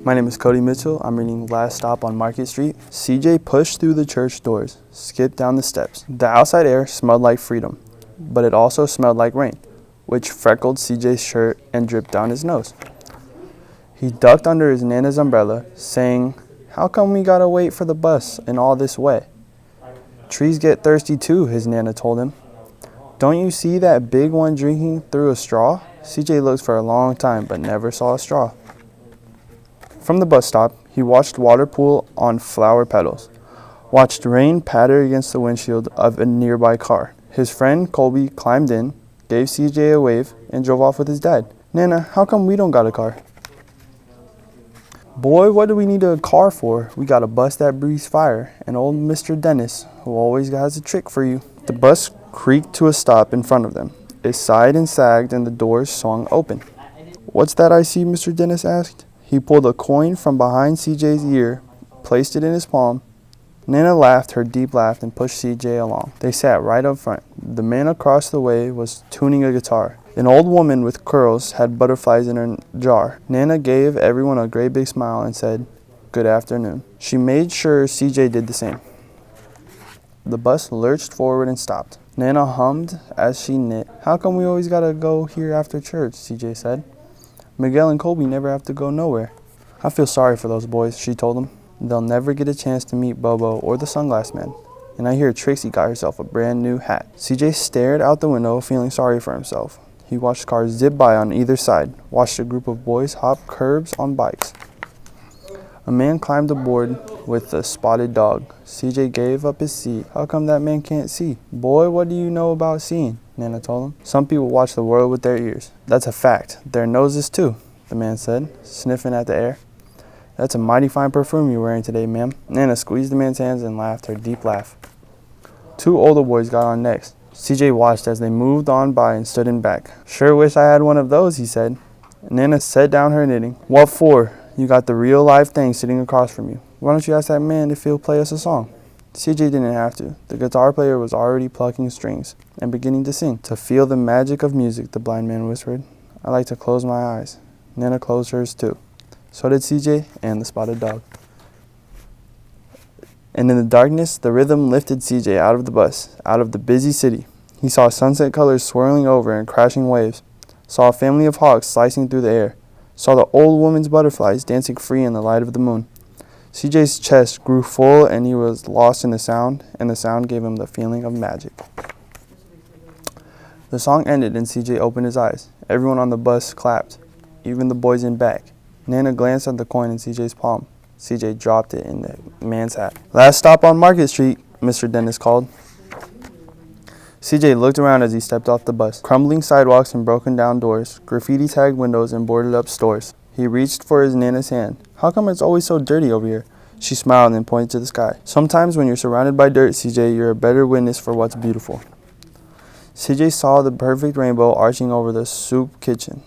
My name is Cody Mitchell. I'm reading Last Stop on Market Street. CJ pushed through the church doors, skipped down the steps. The outside air smelled like freedom, but it also smelled like rain, which freckled CJ's shirt and dripped down his nose. He ducked under his Nana's umbrella, saying, "How come we gotta wait for the bus in all this wet?" "Trees get thirsty too," his Nana told him. "Don't you see that big one drinking through a straw?" CJ looked for a long time but never saw a straw. From the bus stop, he watched water pool on flower petals, watched rain patter against the windshield of a nearby car. His friend Cody climbed in, gave CJ a wave, and drove off with his dad. "Nana, how come we don't got a car?" "Boy, what do we need a car for? We got a bus that breathes fire, and old Mr. Dennis, who always has a trick for you." The bus creaked to a stop in front of them. It sighed and sagged, and the doors swung open. "What's that I see?" Mr. Dennis asked. He pulled a coin from behind CJ's ear, placed it in his palm. Nana laughed her deep laugh and pushed CJ along. They sat right up front. The man across the way was tuning a guitar. An old woman with curls had butterflies in her jar. Nana gave everyone a great big smile and said, "Good afternoon." She made sure CJ did the same. The bus lurched forward and stopped. Nana hummed as she knit. "How come we always gotta go here after church?" CJ said. "Miguel and Colby never have to go nowhere." "I feel sorry for those boys," she told him. "They'll never get a chance to meet Bobo or the Sunglass Man. And I hear Trixie got herself a brand new hat." CJ stared out the window, feeling sorry for himself. He watched cars zip by on either side, watched a group of boys hop curbs on bikes. A man climbed aboard with a spotted dog. CJ gave up his seat. "How come that man can't see?" "Boy, what do you know about seeing?" Nana told him. "Some people watch the world with their ears." "That's a fact. Their noses too," the man said, sniffing at the air. "That's a mighty fine perfume you're wearing today, ma'am." Nana squeezed the man's hands and laughed her deep laugh. Two older boys got on next. CJ watched as they moved on by and stood in back. "Sure wish I had one of those," he said. Nana set down her knitting. "What for? You got the real live thing sitting across from you. Why don't you ask that man if he'll play us a song?" CJ didn't have to. The guitar player was already plucking strings and beginning to sing. "To feel the magic of music," the blind man whispered. "I like to close my eyes." Nana closed hers too. So did CJ and the spotted dog. And in the darkness, the rhythm lifted CJ out of the bus, out of the busy city. He saw sunset colors swirling over and crashing waves, saw a family of hawks slicing through the air, saw the old woman's butterflies dancing free in the light of the moon. CJ's chest grew full and he was lost in the sound, and the sound gave him the feeling of magic. The song ended and CJ opened his eyes. Everyone on the bus clapped, even the boys in back. Nana glanced at the coin in CJ's palm. CJ dropped it in the man's hat. "Last stop on Market Street," Mr. Dennis called. CJ looked around as he stepped off the bus. Crumbling sidewalks and broken down doors, graffiti-tagged windows and boarded-up stores. He reached for his Nana's hand. "How come it's always so dirty over here?" She smiled and pointed to the sky. "Sometimes when you're surrounded by dirt, CJ, you're a better witness for what's beautiful." CJ saw the perfect rainbow arching over the soup kitchen.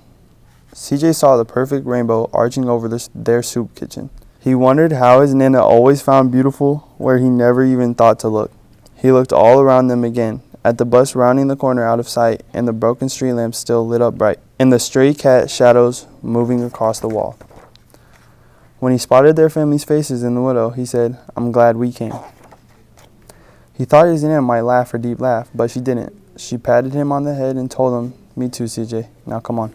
Their soup kitchen. He wondered how his Nana always found beautiful where he never even thought to look. He looked all around them again, at the bus rounding the corner out of sight and the broken street lamps still lit up bright, and the stray cat shadows moving across the wall. When he spotted their family's faces in the window, he said, "I'm glad we came." He thought his Nana might laugh her deep laugh, but she didn't. She patted him on the head and told him, "Me too, CJ. Now come on."